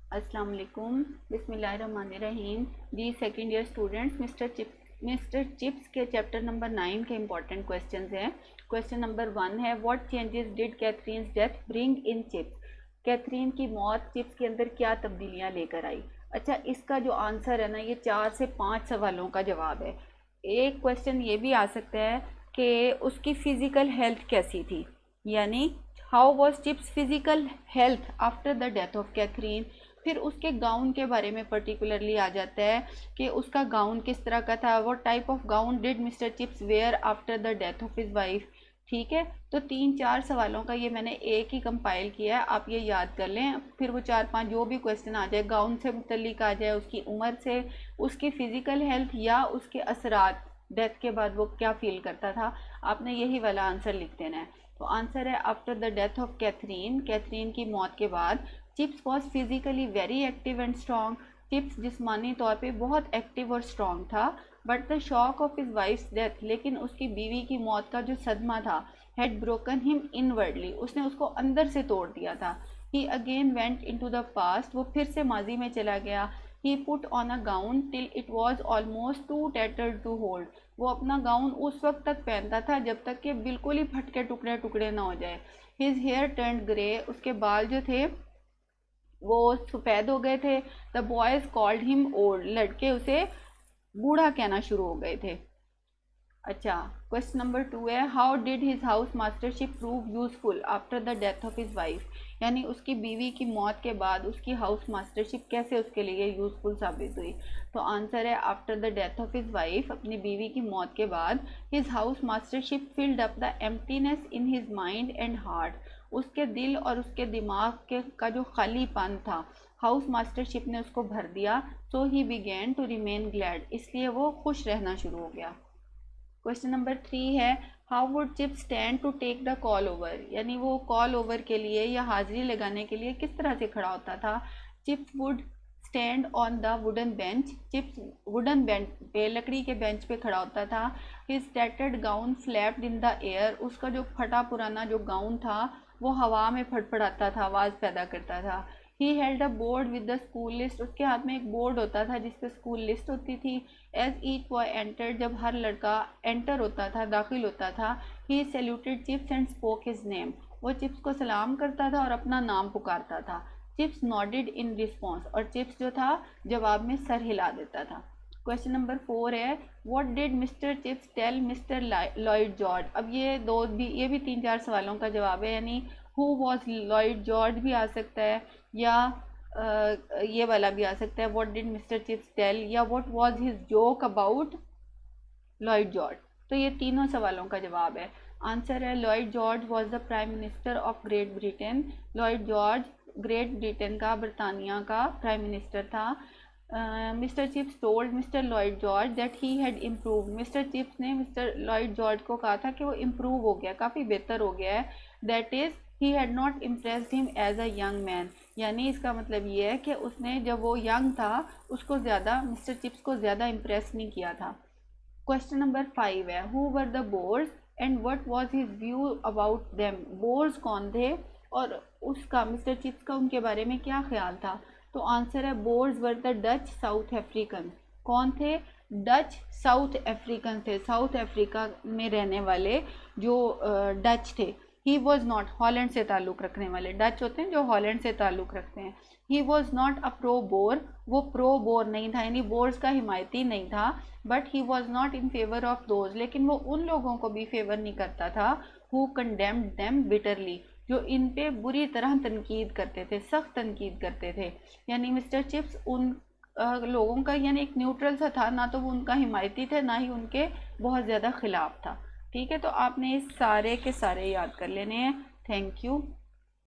अस्सलाम वालेकुम, बिस्मिल्लाहिर्रहमानिर्रहीम। जी second year students, mister Chips के चैप्टर नंबर 9 के इंपॉर्टेंट क्वेश्चंस हैं। क्वेश्चन नंबर 1 है, what changes did Catherine's death bring in Chips? Catherine की मौत चिप्स के अंदर क्या तब्दीलियां लेकर आई? अच्छा, इसका जो आंसर है ना, ये 4 से 5 सवालों का जवाब है। एक क्वेश्चन ये भी आ सकता है कि उसकी फिजिकल हेल्थ कैसी थी, यानी how was Chips physical health after the death of Catherine. फिर उसके गाउन के बारे में पर्टिकुलरली आ जाता है कि उसका गाउन किस तरह का था, what type of gown did mister Chips wear after the death of his wife. ठीक है, तो 3-4 सवालों का ये मैंने एक ही कंपाइल किया है, आप ये याद कर लें। फिर वो 4-5 जो भी क्वेश्चन आ जाए, गाउन से मुतल्लिक आ जाए, उसकी उम्र से, उसकी फिजिकल हेल्थ या उसके असरात, डेथ के बाद वो क्या फील करता था, आपने यही वाला आंसर लिख देना है। तो आंसर है after the death of Catherine, Catherine की मौत के बाद Chips was physically very active and strong. Chips जिस्मानी तौर पे बहुत एक्टिव और स्ट्रॉन्ग था। But the shock of his wife's death, लेकिन उसकी बीवी की मौत का जो सदमा था, हैड ब्रोकन हिम इनवर्डली, उसने उसको अंदर से तोड़ दिया था। He again went into the past, वो फिर से माजी में चला गया। He put on a gown till it was almost too tattered to hold, वो अपना गाउन उस वक्त तक पहनता था जब तक कि बिल्कुल ही फटके टुकड़े टुकड़े ना हो जाए। हिज हेयर टर्न्ड ग्रे, उसके बाल जो थे वो सफ़ेद हो गए थे। The boys called him old, लड़के उसे बूढ़ा कहना शुरू हो गए थे। अच्छा, क्वेश्चन नंबर 2 है, how did his house mastership prove useful after the death of his wife, यानी उसकी बीवी की मौत के बाद उसकी हाउस मास्टरशिप कैसे उसके लिए यूजफुल साबित हुई। तो आंसर है after the death of his wife, अपनी बीवी की मौत के बाद his house mastership filled up the emptiness in his mind and heart, उसके दिल और उसके दिमाग के का जो खालीपन था, हाउस मास्टरशिप ने उसको भर दिया। So he began to remain glad, इसलिए वो खुश रहना शुरू हो गया। क्वेश्चन नंबर 3 है, how would Chips stand to take the call over, यानी वो कॉल ओवर के लिए या हाजिरी लगाने के लिए किस तरह से खड़ा होता था। Chips would stand on the wooden bench, chips wooden bench पे, लकड़ी के बेंच पे खड़ा होता था। His tattered gown flapped in the air, उसका जो फटा पुराना जो गाउन था वो हवा में फड़फड़ाता था, आवाज़ पैदा करता था। He held a board with the school list, उसके हाथ में एक बोर्ड होता था जिसपे स्कूल लिस्ट होती थी। एज ईच बॉय एंटर, जब हर लड़का एंटर होता था, दाखिल होता था, he saluted Chips and spoke his name, वो चिप्स को सलाम करता था और अपना नाम पुकारता था। चिप्स नॉडेड इन रिस्पॉन्स, और चिप्स जो था जवाब में सर हिला देता था। क्वेश्चन नंबर 4 है, what did mister Chips tell mister Lloyd George. अब ये भी 3-4 सवालों का जवाब है, यानी हु वॉज लॉयड जॉर्ज भी आ सकता है, या ये वाला भी आ सकता है, what did mister Chips tell, या what was his joke about Lloyd George. तो ये तीनों सवालों का जवाब है। आंसर है, Lloyd George was the prime minister of Great Britain, Lloyd George Great Britain का, बरतानिया का प्राइम मिनिस्टर था। Mister Chips told mister Lloyd George that he had improve, mister Chips ने मिस्टर लॉयड जॉर्ज को कहा था कि वो इम्प्रूव हो गया, काफ़ी बेहतर हो गया है। That is he had not impressed him as a young man, यानी इसका मतलब ये है कि उसने जब वो यंग था उसको ज़्यादा, मिस्टर चिप्स को ज़्यादा इम्प्रेस नहीं किया था। क्वेश्चन नंबर 5 है, who were the Boers and what was his view about them. Boers कौन थे और उसका, मिस्टर चिप्स का, उनके बारे में क्या ख्याल था। तो आंसर है, Boers were the Dutch South African. कौन थे? डच साउथ अफ्रीकन थे, साउथ अफ्रीका में रहने वाले जो डच थे। ही वॉज नॉट, हॉलैंड से ताल्लुक़ रखने वाले डच होते हैं जो हॉलैंड से ताल्लुक़ रखते हैं। He was not a pro bore, वो प्रो बोर नहीं था, यानी बोर्स का हिमायती नहीं था। But he was not in favour of those, लेकिन वो उन लोगों को भी फेवर नहीं करता था हु कंडेम्ड देम बिटरली, जो इन पे बुरी तरह तनकीद करते थे, सख्त तनकीद करते थे। यानी मिस्टर चिप्स उन लोगों का, यानी एक न्यूट्रल सा था, ना तो वो उनका हिमायती थे ना ही उनके बहुत ज़्यादा खिलाफ था। ठीक है, तो आपने इस सारे के सारे याद कर लेने हैं। Thank you.